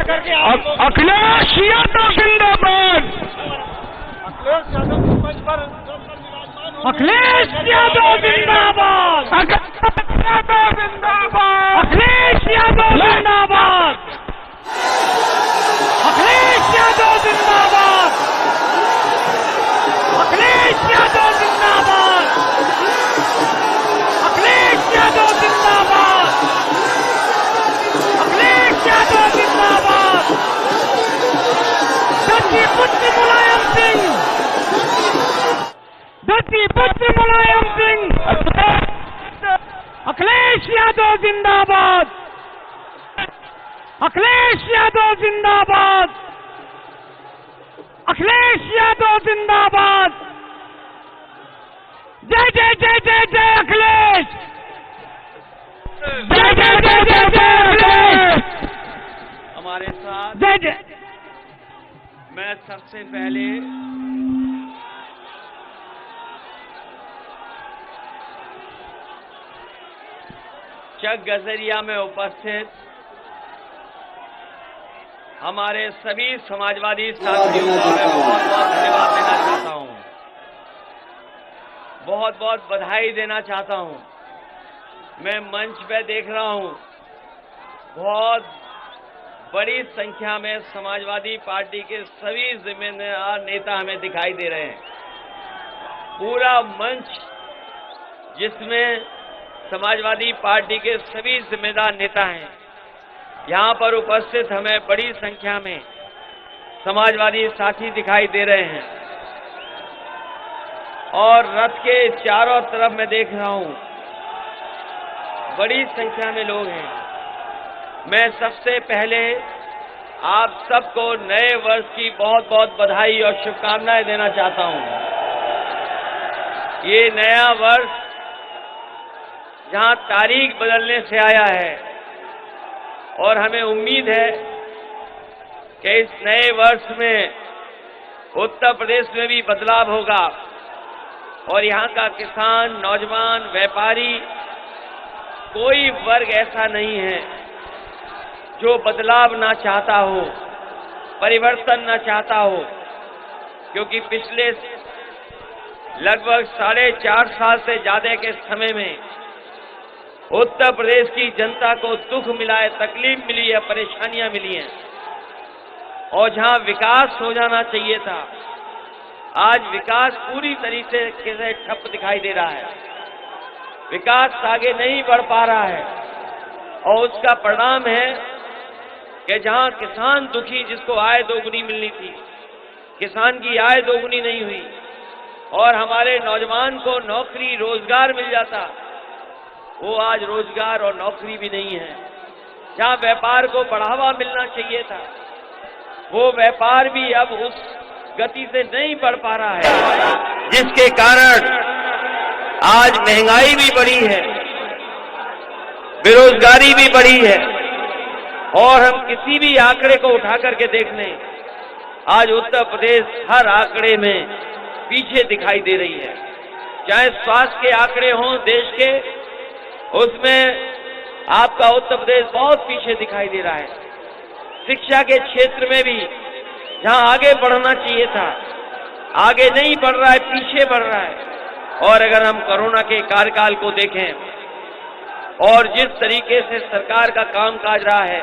अखिलेश यादव जिंदाबाद। अखिलेश यादव जिंदाबाद। अखिलेश यादव जिंदाबाद। अखिलेश यादव जिंदाबाद। अखिलेश यादव जिंदाबाद। अखिलेश यादव जिंदाबाद। अखिलेश यादव जिंदाबाद। दत्ती पुत्र मुलायम सिंह। दत्ती पुत्र मुलायम सिंह। अखिलेश यादव जिंदाबाद। अखिलेश यादव जिंदाबाद। अखिलेश यादव जिंदाबाद। जय जय जय जय जय अखिलेश। जय जय जय जय जय अखिलेश। हमारे साथ जय जय। मैं सबसे पहले चक गजरिया में उपस्थित हमारे सभी समाजवादी साथियों को मैं बहुत बहुत धन्यवाद देना चाहता हूं, बहुत बहुत बधाई देना चाहता हूं। मैं मंच पे देख रहा हूं बहुत बड़ी संख्या में समाजवादी पार्टी के सभी जिम्मेदार नेता हमें दिखाई दे रहे हैं। पूरा मंच जिसमें समाजवादी पार्टी के सभी जिम्मेदार नेता हैं, यहां पर उपस्थित हमें बड़ी संख्या में समाजवादी साथी दिखाई दे रहे हैं और रथ के चारों तरफ मैं देख रहा हूं बड़ी संख्या में लोग हैं। मैं सबसे पहले आप सबको नए वर्ष की बहुत बहुत बधाई और शुभकामनाएं देना चाहता हूं। ये नया वर्ष जहां तारीख बदलने से आया है और हमें उम्मीद है कि इस नए वर्ष में उत्तर प्रदेश में भी बदलाव होगा और यहां का किसान, नौजवान, व्यापारी, कोई वर्ग ऐसा नहीं है जो बदलाव ना चाहता हो, परिवर्तन ना चाहता हो, क्योंकि पिछले लगभग 4.5 साल से ज्यादा के समय में उत्तर प्रदेश की जनता को दुख मिला है, तकलीफ मिली है, परेशानियां मिली हैं और जहां विकास हो जाना चाहिए था, आज विकास पूरी तरीके से ठप दिखाई दे रहा है। विकास आगे नहीं बढ़ पा रहा है और उसका परिणाम है कि जहां किसान दुखी, जिसको आय दोगुनी मिलनी थी, किसान की आय दोगुनी नहीं हुई और हमारे नौजवान को नौकरी रोजगार मिल जाता, वो आज रोजगार और नौकरी भी नहीं है। जहां व्यापार को बढ़ावा मिलना चाहिए था, वो व्यापार भी अब उस गति से नहीं बढ़ पा रहा है, जिसके कारण आज महंगाई भी बढ़ी है, बेरोजगारी भी बढ़ी है और हम किसी भी आंकड़े को उठा करके देख लें, आज उत्तर प्रदेश हर आंकड़े में पीछे दिखाई दे रही है। चाहे स्वास्थ्य के आंकड़े हों देश के, उसमें आपका उत्तर प्रदेश बहुत पीछे दिखाई दे रहा है। शिक्षा के क्षेत्र में भी जहां आगे बढ़ना चाहिए था, आगे नहीं बढ़ रहा है, पीछे बढ़ रहा है। और अगर हम कोरोना के कार्यकाल को देखें और जिस तरीके से सरकार का कामकाज रहा है,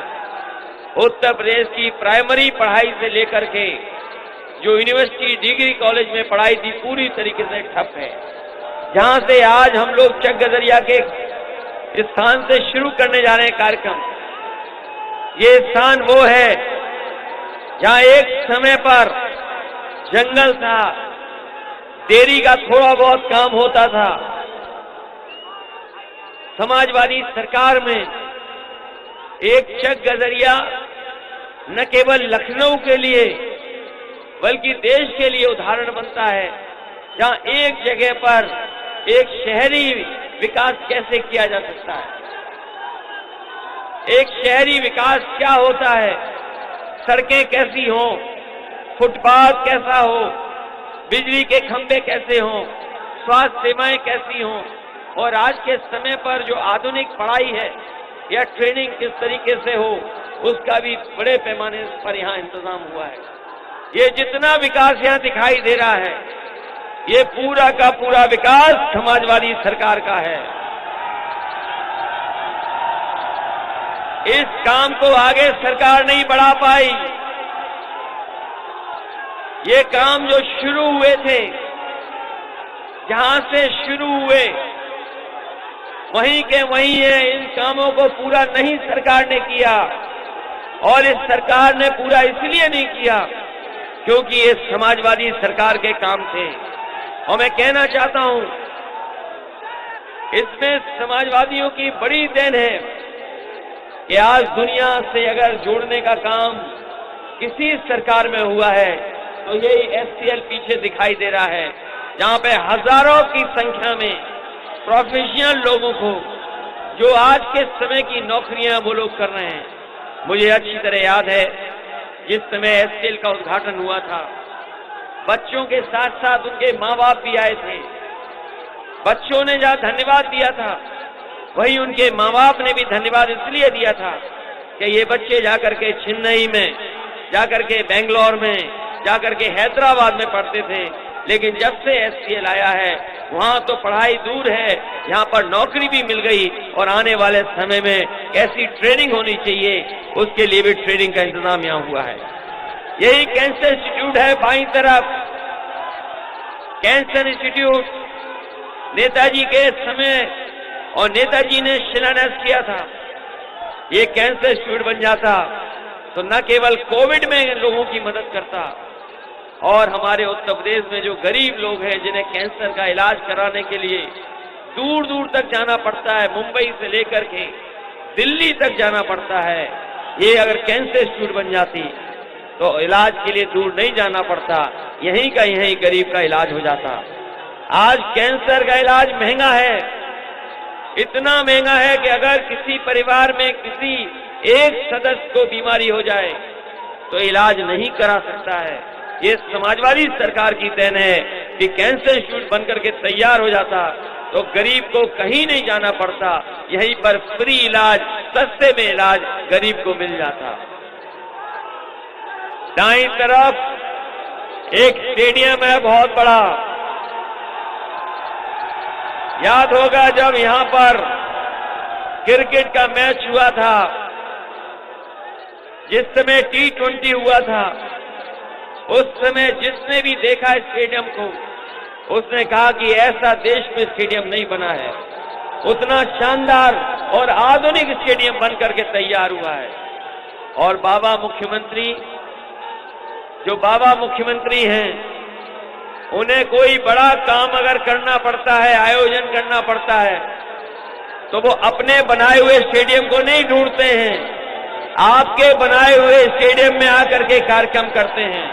उत्तर प्रदेश की प्राइमरी पढ़ाई से लेकर के जो यूनिवर्सिटी, डिग्री कॉलेज में पढ़ाई थी, पूरी तरीके से ठप है। जहां से आज हम लोग चक गजरिया के स्थान से शुरू करने जा रहे हैं कार्यक्रम, ये स्थान वो है जहां एक समय पर जंगल था, डेयरी का थोड़ा बहुत काम होता था। समाजवादी सरकार में एक चक गजरिया न केवल लखनऊ के लिए बल्कि देश के लिए उदाहरण बनता है, जहां एक जगह पर एक शहरी विकास कैसे किया जा सकता है। एक शहरी विकास क्या होता है, सड़कें कैसी हों, फुटपाथ कैसा हो, बिजली के खंभे कैसे हों, स्वास्थ्य सेवाएं कैसी हों और आज के समय पर जो आधुनिक पढ़ाई है, या ट्रेनिंग किस तरीके से हो, उसका भी बड़े पैमाने पर यहाँ इंतजाम हुआ है। ये जितना विकास यहाँ दिखाई दे रहा है, ये पूरा का पूरा विकास समाजवादी सरकार का है। इस काम को आगे सरकार नहीं बढ़ा पाई। ये काम जो शुरू हुए थे, जहां से शुरू हुए वहीं के वहीं है। इन कामों को पूरा नहीं सरकार ने किया, और इस सरकार ने पूरा इसलिए नहीं किया क्योंकि ये समाजवादी सरकार के काम थे। और मैं कहना चाहता हूं, इसमें समाजवादियों की बड़ी देन है कि आज दुनिया से अगर जोड़ने का काम किसी सरकार में हुआ है तो यही एससीएल पीछे दिखाई दे रहा है, जहां पे हजारों की संख्या में प्रोफेशनल लोगों को, जो आज के समय की नौकरियां वो लोग कर रहे हैं। मुझे अच्छी तरह याद है जिस समय एससीएल का उद्घाटन हुआ था, बच्चों के साथ साथ उनके माँ बाप भी आए थे। बच्चों ने जहां धन्यवाद दिया था, वहीं उनके माँ बाप ने भी धन्यवाद इसलिए दिया था कि ये बच्चे जाकर के चेन्नई में, जाकर के बेंगलोर में, जाकर के हैदराबाद में पढ़ते थे, लेकिन जब से एससीएल आया है वहां तो पढ़ाई दूर है, यहाँ पर नौकरी भी मिल गई, और आने वाले समय में कैसी ट्रेनिंग होनी चाहिए उसके लिए भी ट्रेनिंग का इंतजाम यहाँ हुआ है। यही कैंसर इंस्टीट्यूट है बाईं तरफ, कैंसर इंस्टीट्यूट नेताजी के समय, और नेताजी ने शिलान्यास किया था। ये कैंसर इंस्टीट्यूट बन जाता तो न केवल कोविड में लोगों की मदद करता, और हमारे उत्तर प्रदेश में जो गरीब लोग हैं जिन्हें कैंसर का इलाज कराने के लिए दूर दूर तक जाना पड़ता है, मुंबई से लेकर के दिल्ली तक जाना पड़ता है, ये अगर कैंसर इंस्टीट्यूट बन जाती तो इलाज के लिए दूर नहीं जाना पड़ता, यहीं का यहीं गरीब का इलाज हो जाता। आज कैंसर का इलाज महंगा है, इतना महंगा है कि अगर किसी परिवार में किसी एक सदस्य को बीमारी हो जाए तो इलाज नहीं करा सकता है। ये समाजवादी सरकार की देन है कि कैंसर इंस्टीट्यूट बनकर के तैयार हो जाता तो गरीब को कहीं नहीं जाना पड़ता, यहीं पर फ्री इलाज, सस्ते में इलाज गरीब को मिल जाता। दाईं तरफ एक स्टेडियम है बहुत बड़ा, याद होगा जब यहां पर क्रिकेट का मैच हुआ था, जिस समय T20 हुआ था, उस समय जिसने भी देखा स्टेडियम को उसने कहा कि ऐसा देश में स्टेडियम नहीं बना है, उतना शानदार और आधुनिक स्टेडियम बनकर के तैयार हुआ है। और बाबा मुख्यमंत्री, जो बाबा मुख्यमंत्री हैं, उन्हें कोई बड़ा काम अगर करना पड़ता है, आयोजन करना पड़ता है, तो वो अपने बनाए हुए स्टेडियम को नहीं ढूंढते हैं, आपके बनाए हुए स्टेडियम में आकर के कार्यक्रम करते हैं।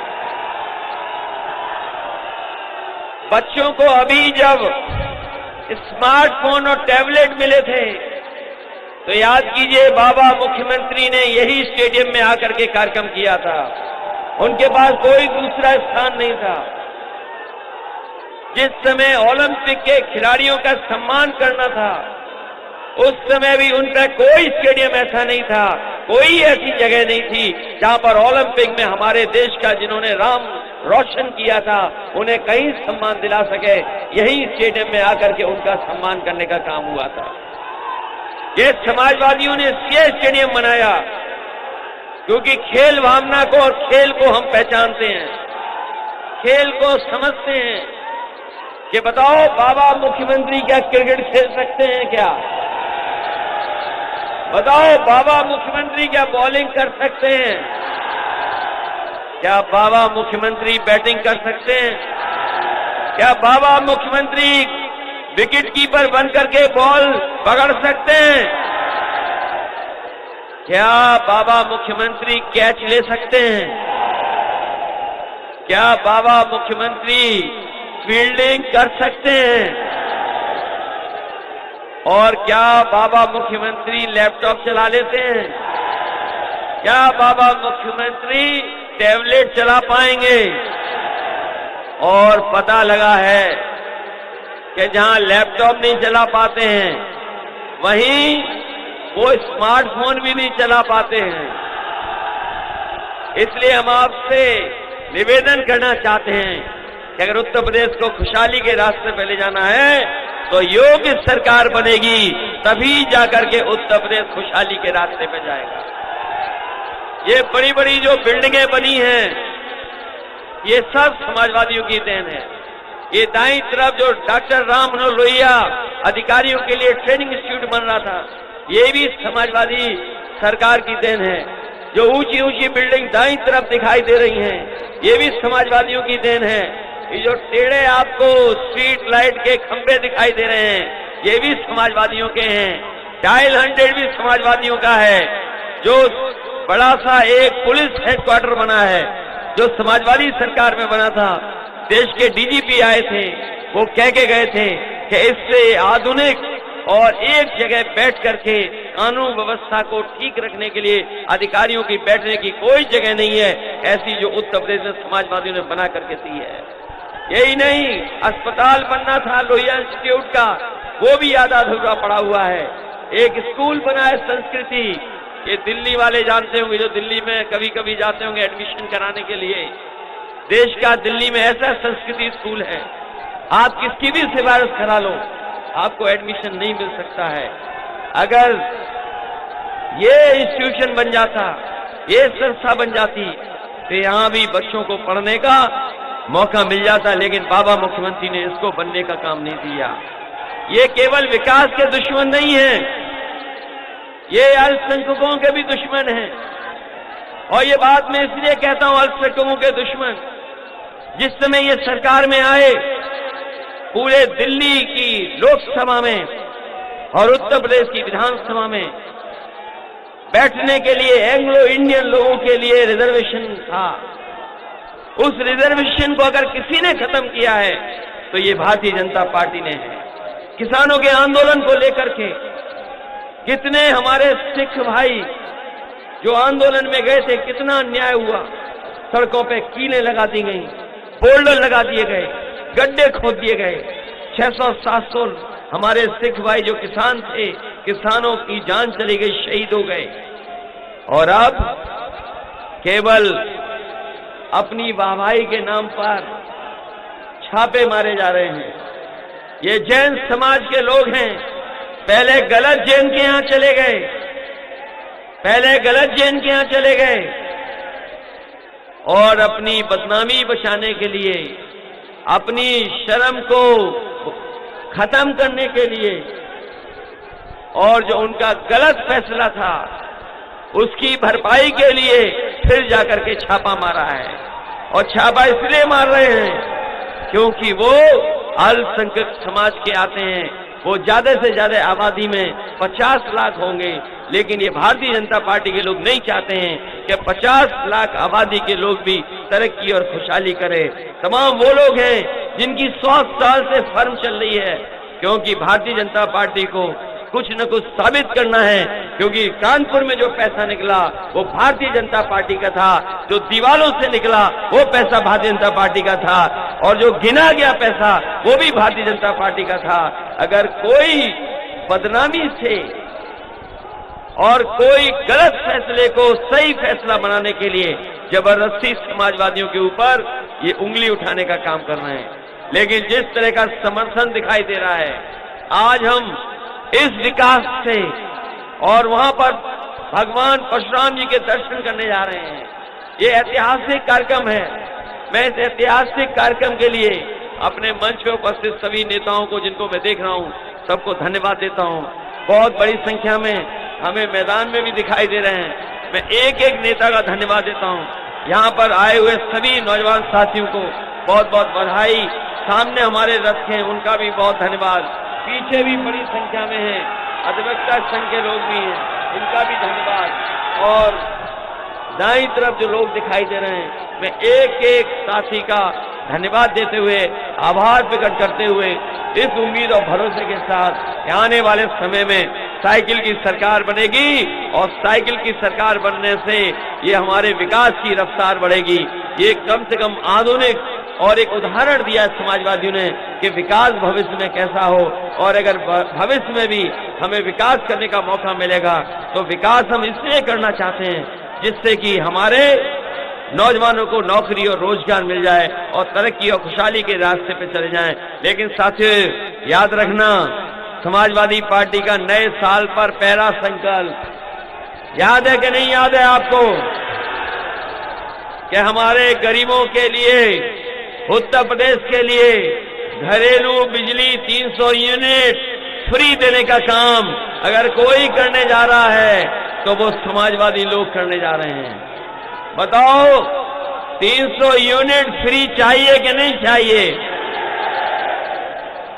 बच्चों को अभी जब स्मार्टफोन और टैबलेट मिले थे तो याद कीजिए बाबा मुख्यमंत्री ने यही स्टेडियम में आकर के कार्यक्रम किया था, उनके पास कोई दूसरा स्थान नहीं था। जिस समय ओलंपिक के खिलाड़ियों का सम्मान करना था, उस समय भी उनका कोई स्टेडियम ऐसा नहीं था, कोई ऐसी जगह नहीं थी जहां पर ओलंपिक में हमारे देश का जिन्होंने नाम रोशन किया था उन्हें कहीं सम्मान दिला सके, यही स्टेडियम में आकर के उनका सम्मान करने का काम हुआ था। ये समाजवादियों ने इसलिए स्टेडियम बनाया क्योंकि खेल भावना को और खेल को हम पहचानते हैं, खेल को समझते हैं कि बताओ बाबा मुख्यमंत्री क्या क्रिकेट खेल सकते हैं क्या? बताओ बाबा मुख्यमंत्री क्या बॉलिंग कर सकते हैं? क्या बाबा मुख्यमंत्री बैटिंग कर सकते हैं? क्या बाबा मुख्यमंत्री विकेट कीपर बनकर के बॉल पकड़ सकते हैं? क्या बाबा मुख्यमंत्री कैच ले सकते हैं? क्या बाबा मुख्यमंत्री फील्डिंग कर सकते हैं? और क्या बाबा मुख्यमंत्री लैपटॉप चला लेते हैं? क्या बाबा मुख्यमंत्री टैबलेट चला पाएंगे? और पता लगा है कि जहां लैपटॉप नहीं चला पाते हैं, वहीं वो स्मार्टफोन भी नहीं चला पाते हैं। इसलिए हम आपसे निवेदन करना चाहते हैं कि अगर उत्तर प्रदेश को खुशहाली के रास्ते पे ले जाना है तो योग्य सरकार बनेगी, तभी जाकर के उत्तर प्रदेश खुशहाली के रास्ते पे जाएगा। ये बड़ी बड़ी जो बिल्डिंगें बनी हैं, ये सब समाजवादियों की देन है। ये दाईं तरफ जो डॉक्टर राम मनोहर लोहिया अधिकारियों के लिए ट्रेनिंग इंस्टीट्यूट बन रहा था, ये भी समाजवादी सरकार की देन है। जो ऊंची ऊंची बिल्डिंग दाईं तरफ दिखाई दे रही हैं, ये भी समाजवादियों की देन है। ये जो टेढ़े आपको स्ट्रीट लाइट के खंभे दिखाई दे रहे हैं, ये भी समाजवादियों के हैं। डायल 100 भी समाजवादियों का है। जो बड़ा सा एक पुलिस हेडक्वार्टर बना है, जो समाजवादी सरकार में बना था, देश के डीजीपी आए थे, वो कह के गए थे कि इससे आधुनिक और एक जगह बैठ करके कानून व्यवस्था को ठीक रखने के लिए अधिकारियों की बैठने की कोई जगह नहीं है, ऐसी जो उत्तर प्रदेश में समाजवादियों ने बना करके दी है। यही नहीं, अस्पताल बनना था लोहिया इंस्टीट्यूट का, वो भी आधा अधूरा पड़ा हुआ है। एक स्कूल बना है संस्कृति, ये दिल्ली वाले जानते होंगे, जो दिल्ली में कभी कभी जाते होंगे एडमिशन कराने के लिए। देश का दिल्ली में ऐसा संस्कृति स्कूल है, आप किसकी भी सिफारिश करा लो, आपको एडमिशन नहीं मिल सकता है। अगर ये इंस्टीट्यूशन बन जाता, ये संस्था बन जाती, तो यहां भी बच्चों को पढ़ने का मौका मिल जाता, लेकिन बाबा मुख्यमंत्री ने इसको बनने का काम नहीं दिया। ये केवल विकास के दुश्मन नहीं है, ये अल्पसंख्यकों के भी दुश्मन हैं। और ये बात मैं इसलिए कहता हूं, अल्पसंख्यकों के दुश्मन, जिस समय ये सरकार में आए, पूरे दिल्ली की लोकसभा में और उत्तर प्रदेश की विधानसभा में बैठने के लिए एंग्लो इंडियन लोगों के लिए रिजर्वेशन था। उस रिजर्वेशन को अगर किसी ने खत्म किया है तो ये भारतीय जनता पार्टी ने है। किसानों के आंदोलन को लेकर के कितने हमारे सिख भाई जो आंदोलन में गए थे, कितना अन्याय हुआ। सड़कों पे कीलें लगा दी गई, बोल्डर लगा दिए गए, गड्ढे खोद दिए गए। 600-700 हमारे सिख भाई जो किसान थे, किसानों की जान चली गई, शहीद हो गए। और अब केवल अपनी वाहवाही के नाम पर छापे मारे जा रहे हैं। ये जैन समाज के लोग हैं, पहले गलत जैन के यहां चले गए, और अपनी बदनामी बचाने के लिए, अपनी शर्म को खत्म करने के लिए, और जो उनका गलत फैसला था उसकी भरपाई के लिए फिर जाकर के छापा मारा है। और छापा इसलिए मार रहे हैं क्योंकि वो अल्पसंख्यक समाज के आते हैं। वो ज्यादा से ज्यादा आबादी में 50 लाख होंगे, लेकिन ये भारतीय जनता पार्टी के लोग नहीं चाहते हैं कि 50 लाख आबादी के लोग भी तरक्की और खुशहाली करें। तमाम वो लोग हैं जिनकी 100 साल से फर्म चल रही है, क्योंकि भारतीय जनता पार्टी को कुछ न कुछ साबित करना है। क्योंकि कानपुर में जो पैसा निकला वो भारतीय जनता पार्टी का था, जो दीवारों से निकला वो पैसा भारतीय जनता पार्टी का था, और जो गिना गया पैसा वो भी भारतीय जनता पार्टी का था। अगर कोई बदनामी से और कोई गलत फैसले को सही फैसला बनाने के लिए जबरदस्ती समाजवादियों के ऊपर ये उंगली उठाने का काम कर रहे हैं, लेकिन जिस तरह का समर्थन दिखाई दे रहा है, आज हम इस विकास से और वहां पर भगवान परशुराम जी के दर्शन करने जा रहे हैं। ये ऐतिहासिक कार्यक्रम है। मैं इस ऐतिहासिक कार्यक्रम के लिए अपने मंच पर उपस्थित सभी नेताओं को, जिनको मैं देख रहा हूं, सबको धन्यवाद देता हूं। बहुत बड़ी संख्या में हमें मैदान में भी दिखाई दे रहे हैं। मैं एक एक नेता का धन्यवाद देता हूं। यहाँ पर आए हुए सभी नौजवान साथियों को बहुत बहुत बधाई। सामने हमारे रथ हैं, उनका भी बहुत धन्यवाद। पीछे भी बड़ी संख्या में है, अधिवक्ता संघ के लोग भी हैं, इनका भी धन्यवाद। और दाईं तरफ जो लोग दिखाई दे रहे हैं, मैं एक एक साथी का धन्यवाद देते हुए, आभार प्रकट करते हुए, इस उम्मीद और भरोसे के साथ कि आने वाले समय में साइकिल की सरकार बनेगी, और साइकिल की सरकार बनने से ये हमारे विकास की रफ्तार बढ़ेगी। ये कम से कम आधुनिक और एक उदाहरण दिया समाजवादियों ने कि विकास भविष्य में कैसा हो, और अगर भविष्य में भी हमें विकास करने का मौका मिलेगा तो विकास हम इसलिए करना चाहते हैं जिससे कि हमारे नौजवानों को नौकरी और रोजगार मिल जाए और तरक्की और खुशहाली के रास्ते पे चले जाएं। लेकिन साथियों, याद रखना, समाजवादी पार्टी का नए साल पर पहला संकल्प याद है कि नहीं याद है आपको, कि हमारे गरीबों के लिए, उत्तर प्रदेश के लिए घरेलू बिजली 300 यूनिट फ्री देने का काम अगर कोई करने जा रहा है तो वो समाजवादी लोग करने जा रहे हैं। बताओ, 300 यूनिट फ्री चाहिए कि नहीं चाहिए?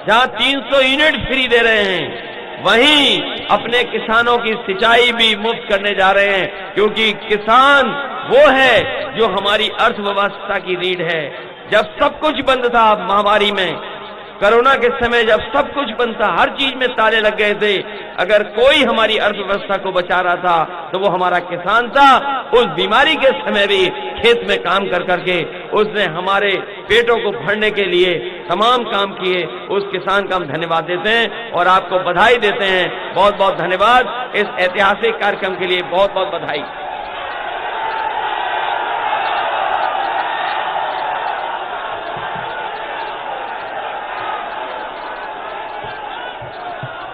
जहां 300 यूनिट फ्री दे रहे हैं वहीं अपने किसानों की सिंचाई भी मुफ्त करने जा रहे हैं, क्योंकि किसान वो है जो हमारी अर्थव्यवस्था की रीढ़ है। जब सब कुछ बंद था महामारी में, कोरोना के समय जब सब कुछ बंद था, हर चीज में ताले लग गए थे, अगर कोई हमारी अर्थव्यवस्था को बचा रहा था तो वो हमारा किसान था। उस बीमारी के समय भी खेत में काम कर करके उसने हमारे पेटों को भरने के लिए तमाम काम किए। उस किसान का हम धन्यवाद देते हैं और आपको बधाई देते हैं। बहुत बहुत धन्यवाद। इस ऐतिहासिक कार्यक्रम के लिए बहुत बहुत बधाई।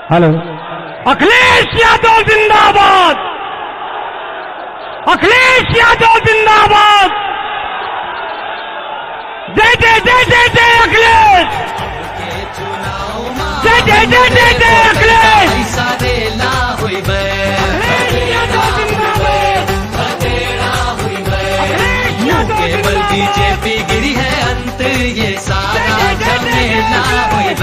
हेलो, अखिलेश यादव जिंदाबाद, अखिलेश यादव जिंदाबाद, जय जय जय जय जय अखिलेश, जय जय जय जय जय अखिलेश, केवल बीजेपी गिरी है अंत, ये सारा झमेला हुई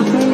है